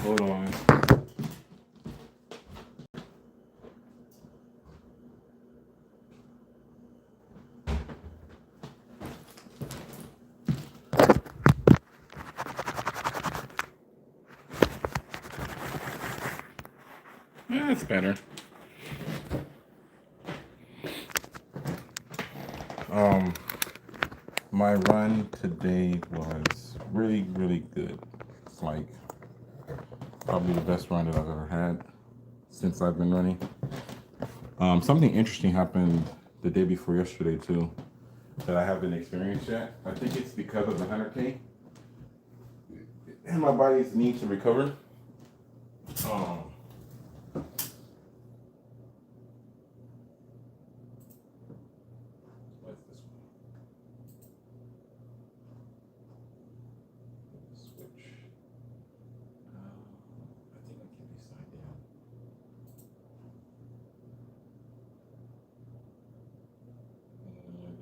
Hold on. That's better. Um, my run today was really, really good. It's like probably the best run that I've ever had since I've been running. Something interesting happened the day before yesterday too that I haven't experienced yet. I think it's because of the 100K and my body's need to recover. Um, what's this one? Switch. I think I can be signed in.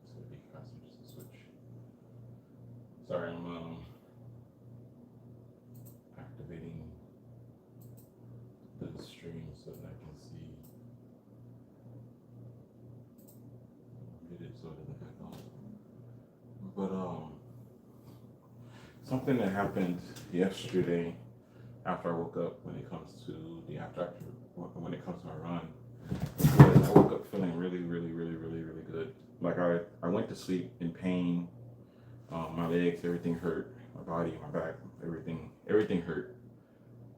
It's gonna be faster just to switch. Sorry, I'm activating the stream so that I can see it so it doesn't echo. But something that happened yesterday after I woke up when it comes to the after when it comes to my run was I woke up feeling really, really, really, really, really good. Like I went to sleep in pain. My legs, everything hurt. My body, my back, everything hurt.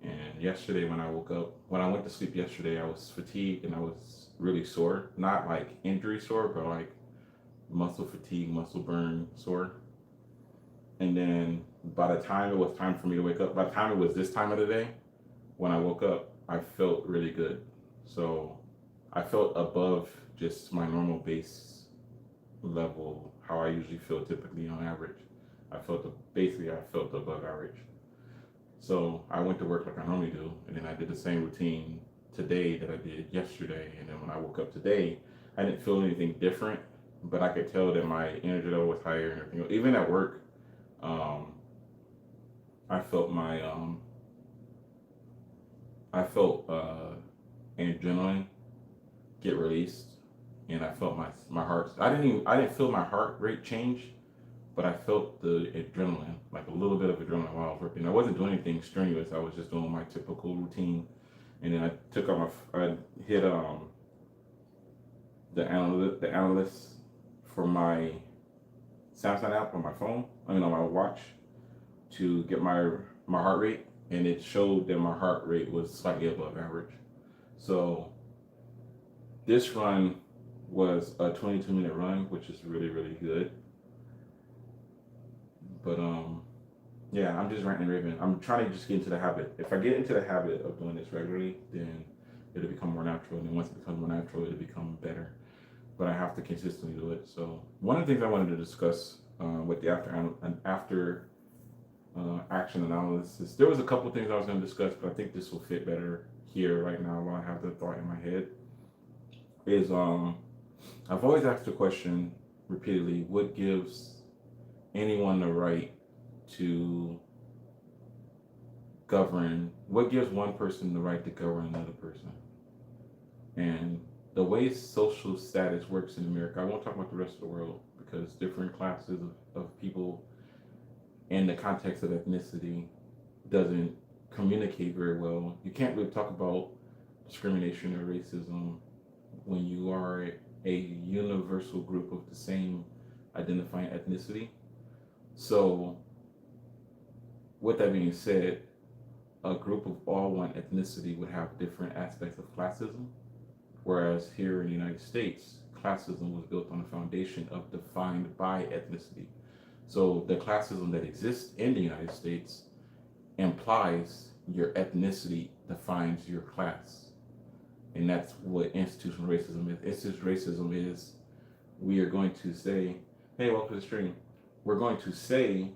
And yesterday when I woke up, when I went to sleep yesterday, I was fatigued and I was really sore. Not like injury sore, but like muscle fatigue, muscle burn sore. And then by the time it was time for me to wake up, by the time it was this time of the day, when I woke up, I felt really good. So I felt above just my normal base level, how I usually feel typically on average. Basically I felt above average. So I went to work like I normally do, and then I did the same routine today that I did yesterday. And then when I woke up today, I didn't feel anything different, but I could tell that my energy level was higher and everything. Even at work, um, I felt my adrenaline get released, and I felt my heart. I didn't feel my heart rate change, but I felt the adrenaline, like a little bit of adrenaline while I was working. I wasn't doing anything strenuous. I was just doing my typical routine, and then I took out I hit the analyst for my Samsung app on my phone. I mean on my watch to get my heart rate, and it showed that my heart rate was slightly above average. So this run was a 22-minute run, which is really, really good. But yeah, I'm just ranting and raving. I'm trying to just get into the habit. If I get into the habit of doing this regularly, then it'll become more natural. And then once it becomes more natural, it'll become better. But I have to consistently do it. So one of the things I wanted to discuss with the after action analysis, there was a couple of things I was going to discuss, but I think this will fit better here right now while I have the thought in my head. Is I've always asked the question repeatedly: what gives anyone the right to govern? What gives one person the right to govern another person? And the way social status works in America, I won't talk about the rest of the world because different classes of people in the context of ethnicity doesn't communicate very well. You can't really talk about discrimination or racism when you are a universal group of the same identifying ethnicity. So, with that being said, a group of all one ethnicity would have different aspects of classism, whereas here in the United States, classism was built on a foundation of defined by ethnicity. So the classism that exists in the United States implies your ethnicity defines your class. And that's what institutional racism is. Institutional racism is we are going to say, hey, welcome to the stream. We're going to say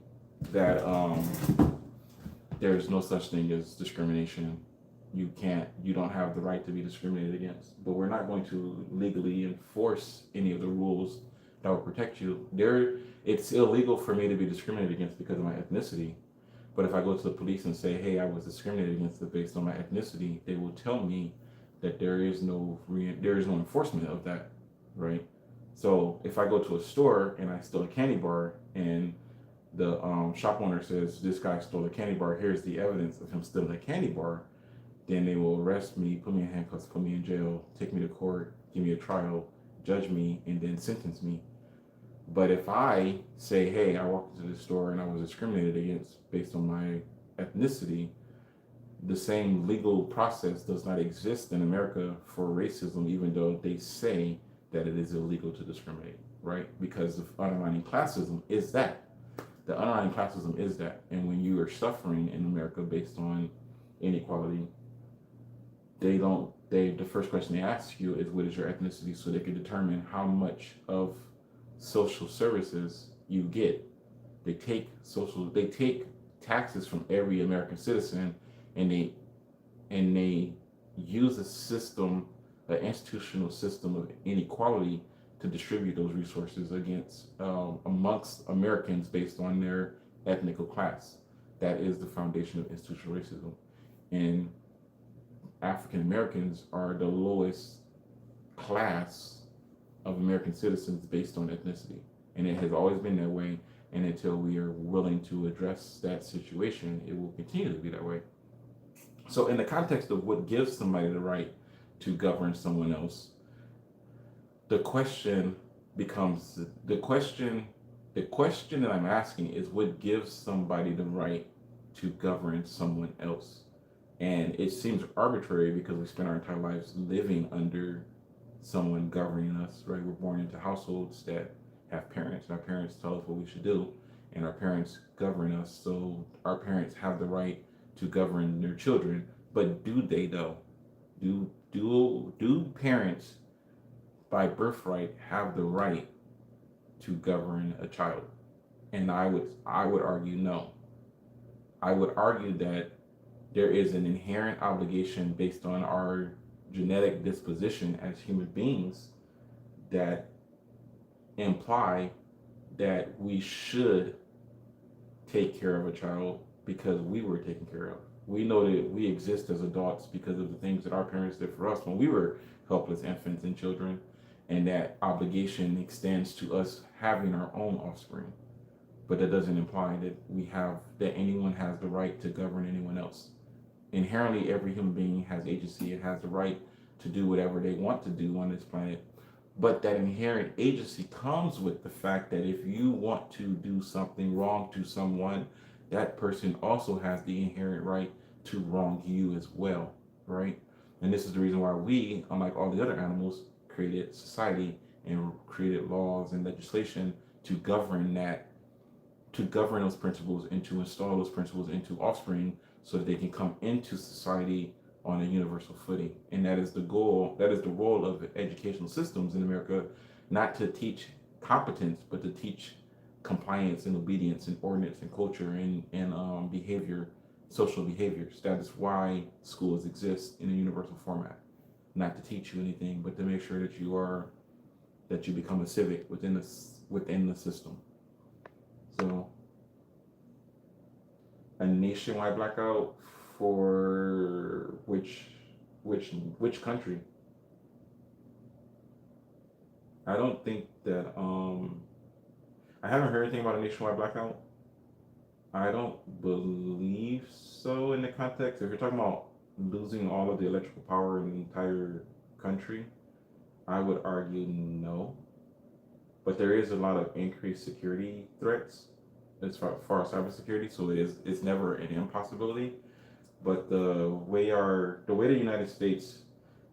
that there's no such thing as discrimination. You don't have the right to be discriminated against. But we're not going to legally enforce any of the rules that will protect you. It's illegal for me to be discriminated against because of my ethnicity, But if I go to the police and say, hey, I was discriminated against based on my ethnicity, they will tell me that there is no enforcement of that, right? So if I go to a store and I steal a candy bar and the shop owner says this guy stole a candy bar, here's the evidence of him stealing a candy bar, then they will arrest me, put me in handcuffs, put me in jail, take me to court, give me a trial, judge me, and then sentence me. But if I say, hey, I walked into the store and I was discriminated against based on my ethnicity, the same legal process does not exist in America for racism, even though they say that it is illegal to discriminate, right? Because the underlying classism is that. The underlying classism is that. And when you are suffering in America based on inequality, the first question they ask you is what is your ethnicity, so they can determine how much of social services you get. They take taxes from every American citizen, and they use a system, an institutional system of inequality to distribute those resources against amongst Americans based on their ethnical class. That is the foundation of institutional racism. And African Americans are the lowest class of American citizens based on ethnicity. And it has always been that way. And until we are willing to address that situation, it will continue to be that way. So, in the context of what gives somebody the right to govern someone else, the question becomes the question that I'm asking is what gives somebody the right to govern someone else? And it seems arbitrary because we spend our entire lives living under someone governing us, right? We're born into households that have parents, and our parents tell us what we should do, and our parents govern us. So our parents have the right to govern their children, but do they though? Do parents by birthright have the right to govern a child? And I would argue no. I would argue that there is an inherent obligation based on our genetic disposition as human beings that imply that we should take care of a child because we were taken care of. We know that we exist as adults because of the things that our parents did for us when we were helpless infants and children, and that obligation extends to us having our own offspring. But that doesn't imply that anyone has the right to govern anyone else. Inherently, every human being has agency. It has the right to do whatever they want to do on this planet. But that inherent agency comes with the fact that if you want to do something wrong to someone, that person also has the inherent right to wrong you as well, right? And this is the reason why we, unlike all the other animals, created society and created laws and legislation to govern those principles and to install those principles into offspring so that they can come into society on a universal footing. And that is the goal, that is the role of educational systems in America, not to teach competence, but to teach compliance and obedience and ordinance and culture and behavior, social behaviors. That is why schools exist in a universal format. Not to teach you anything, but to make sure that you become a civic within the system. So a nationwide blackout for which country? I don't think that I haven't heard anything about a nationwide blackout. I don't believe so in the context. If you're talking about losing all of the electrical power in the entire country, I would argue no. But there is a lot of increased security threats as far as cybersecurity, so it's never an impossibility. But the way the United States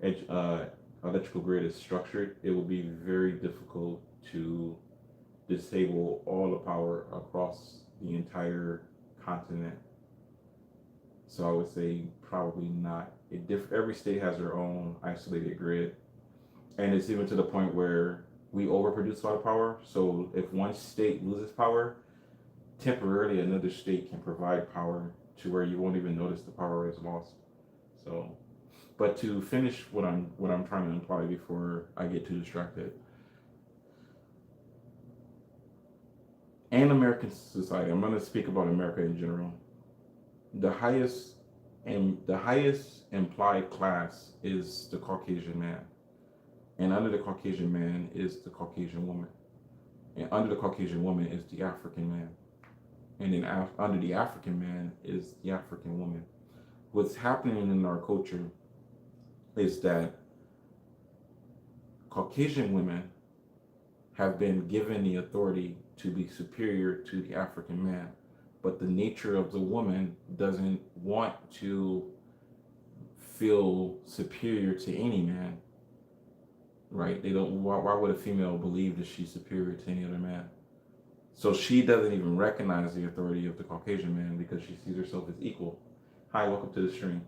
electrical grid is structured, it would be very difficult to disable all the power across the entire continent. So I would say probably not. Every state has their own isolated grid, and it's even to the point where we overproduce a lot of power. So if one state loses power, temporarily another state can provide power to where you won't even notice the power is lost. So, but to finish what I'm trying to imply before I get too distracted, in American society, I'm going to speak about America in general. the highest and the highest implied class is the Caucasian man, and under the Caucasian man is the Caucasian woman, and under the Caucasian woman is the African man, and then under the African man is the African woman. What's happening in our culture is that Caucasian women have been given the authority to be superior to the African man, but the nature of the woman doesn't want to feel superior to any man, right? They don't. Why would a female believe that she's superior to any other man? So she doesn't even recognize the authority of the Caucasian man because she sees herself as equal. Hi, welcome to the stream.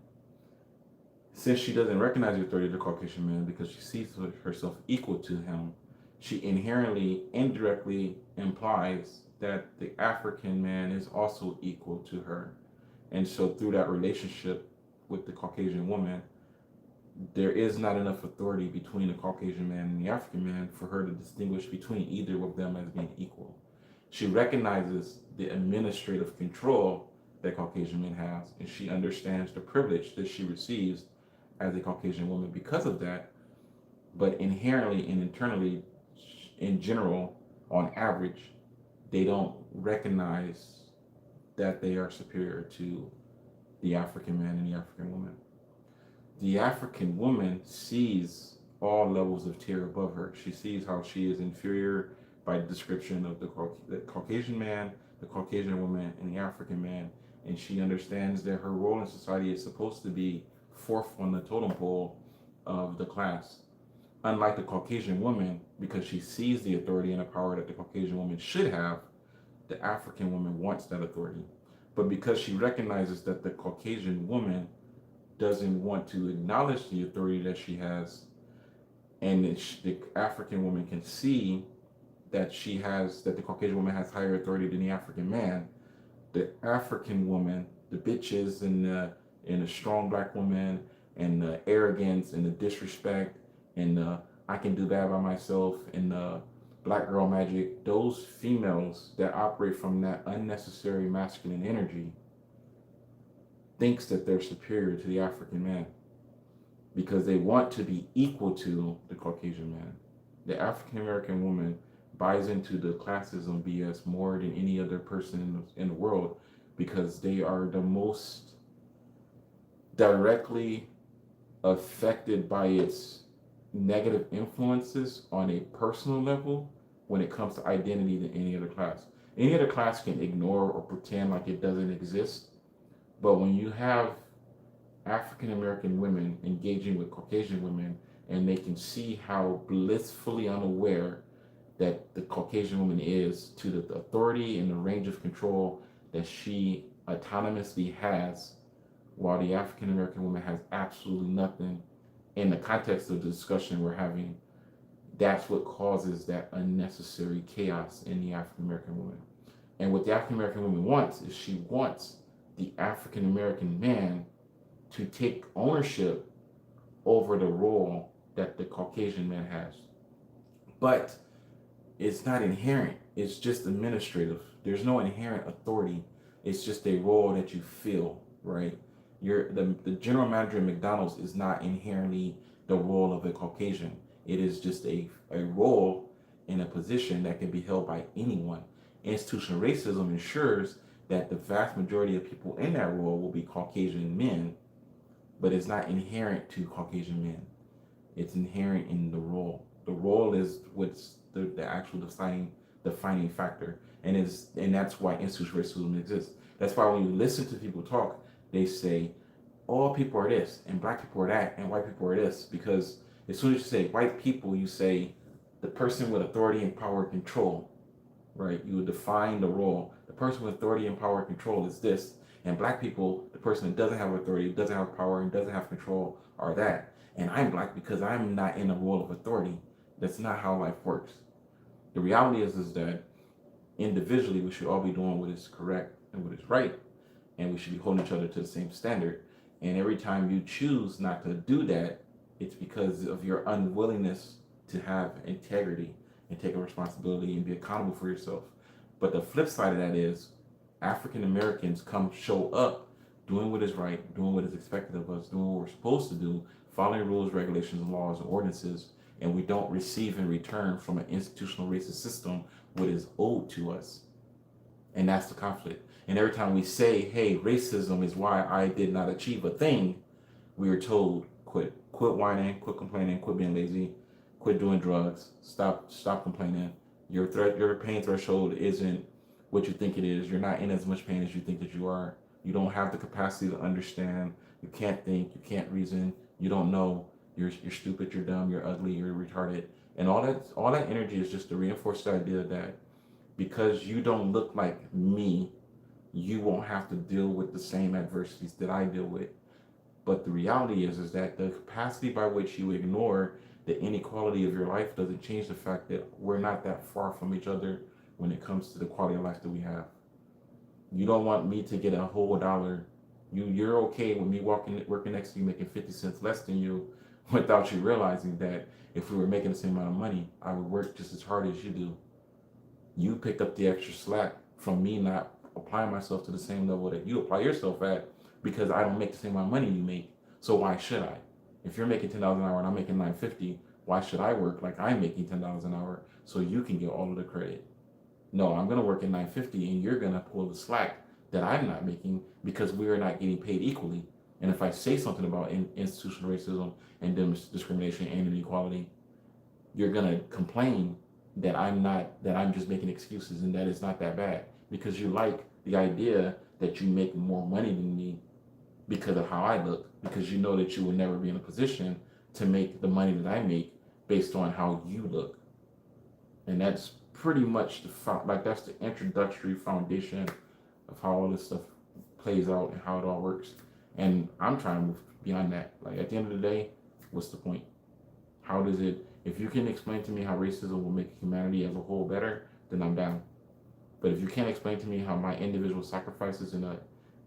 Since she doesn't recognize the authority of the Caucasian man because she sees herself equal to him, she inherently, indirectly implies that the African man is also equal to her. And so through that relationship with the Caucasian woman, there is not enough authority between the Caucasian man and the African man for her to distinguish between either of them as being equal. She recognizes the administrative control that Caucasian men has, and she understands the privilege that she receives as a Caucasian woman because of that. But inherently and internally, in general, on average, they don't recognize that they are superior to the African man and the African woman. The African woman sees all levels of tier above her. She sees how she is inferior by description of the Caucasian man, the Caucasian woman, and the African man. And she understands that her role in society is supposed to be fourth on the totem pole of the class. Unlike the Caucasian woman, because she sees the authority and the power that the Caucasian woman should have, the African woman wants that authority. But because she recognizes that the Caucasian woman doesn't want to acknowledge the authority that she has, and the African woman can see that the Caucasian woman has higher authority than the African man, the African woman, the bitches and the strong black woman and the arrogance and the disrespect and I can do that by myself and black girl magic, those females that operate from that unnecessary masculine energy thinks that they're superior to the African man because they want to be equal to the Caucasian man. The African American woman buys into the classism BS more than any other person in the world because they are the most directly affected by its negative influences on a personal level when it comes to identity than any other class. Any other class can ignore or pretend like it doesn't exist, but when you have African American women engaging with Caucasian women and they can see how blissfully unaware that the Caucasian woman is to the authority and the range of control that she autonomously has, while the African American woman has absolutely nothing. In the context of the discussion we're having, that's what causes that unnecessary chaos in the African American woman. And what the African American woman wants is she wants the African American man to take ownership over the role that the Caucasian man has. But it's not inherent, it's just administrative. There's no inherent authority. It's just a role that you feel, right? The general manager at McDonald's is not inherently the role of a Caucasian. It is just a role in a position that can be held by anyone. Institutional racism ensures that the vast majority of people in that role will be Caucasian men, but it's not inherent to Caucasian men. It's inherent in the role. The role is what's the actual defining factor, and that's why institutional racism exists. That's why when you listen to people talk, they say all people are this and black people are that and white people are this, because as soon as you say white people, you say the person with authority and power and control, right? You would define the role. The person with authority and power and control is this, and black people, the person that doesn't have authority, doesn't have power, and doesn't have control are that. And I'm black because I'm not in a role of authority. That's not how life works. The reality is that individually we should all be doing what is correct and what is right, and we should be holding each other to the same standard. And every time you choose not to do that, it's because of your unwillingness to have integrity and take a responsibility and be accountable for yourself. But the flip side of that is African Americans show up doing what is right, doing what is expected of us, doing what we're supposed to do, following rules, regulations, laws, and ordinances, and we don't receive in return from an institutional racist system what is owed to us. And that's the conflict. And every time we say, hey, racism is why I did not achieve a thing, we are told, quit. Quit whining, quit complaining, quit being lazy, quit doing drugs, stop complaining. Your pain threshold isn't what you think it is. You're not in as much pain as you think that you are. You don't have the capacity to understand. You can't think, you can't reason, you don't know. You're stupid, you're dumb, you're ugly, you're retarded. And all that energy is just to reinforce the idea that because you don't look like me, you won't have to deal with the same adversities that I deal with. But the reality is that the capacity by which you ignore the inequality of your life doesn't change the fact that we're not that far from each other when it comes to the quality of life that we have. You don't want me to get a whole dollar. You're okay with me working next to you making 50 cents less than you without you realizing that if we were making the same amount of money, I would work just as hard as you do. You pick up the extra slack from me not applying myself to the same level that you apply yourself at because I don't make the same amount of money you make. So why should I? If you're making $10 an hour and I'm making $9.50, why should I work like I'm making $10 an hour so you can get all of the credit? No, I'm gonna work at $9.50 and you're gonna pull the slack that I'm not making because we are not getting paid equally. And if I say something about institutional racism and discrimination and inequality, you're gonna complain that I'm just making excuses and that it's not that bad because you like the idea that you make more money than me because of how I look, because you know that you will never be in a position to make the money that I make based on how you look. And that's pretty much that's the introductory foundation of how all this stuff plays out and how it all works. And I'm trying to move beyond that. Like at the end of the day, what's the point? How does it, if you can explain to me how racism will make humanity as a whole better, then I'm down. But if you can't explain to me how my individual sacrifices in an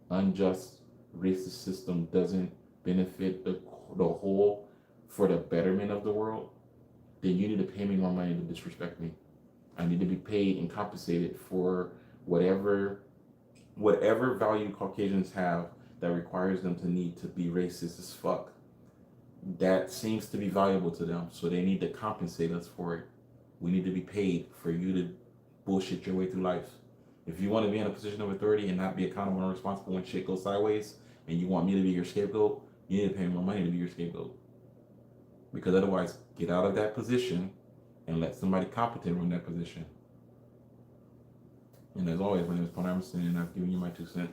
unjust racist system doesn't benefit the whole for the betterment of the world, then you need to pay me more money to disrespect me. I need to be paid and compensated for whatever value Caucasians have that requires them to need to be racist as fuck. That seems to be valuable to them, so they need to compensate us for it. We need to be paid for you to bullshit your way through life. If you want to be in a position of authority and not be accountable and responsible when shit goes sideways, and you want me to be your scapegoat, you need to pay me more money to be your scapegoat. Because otherwise, get out of that position and let somebody competent run that position. And as always, my name is Paul Emerson, and I've given you my 2 cents.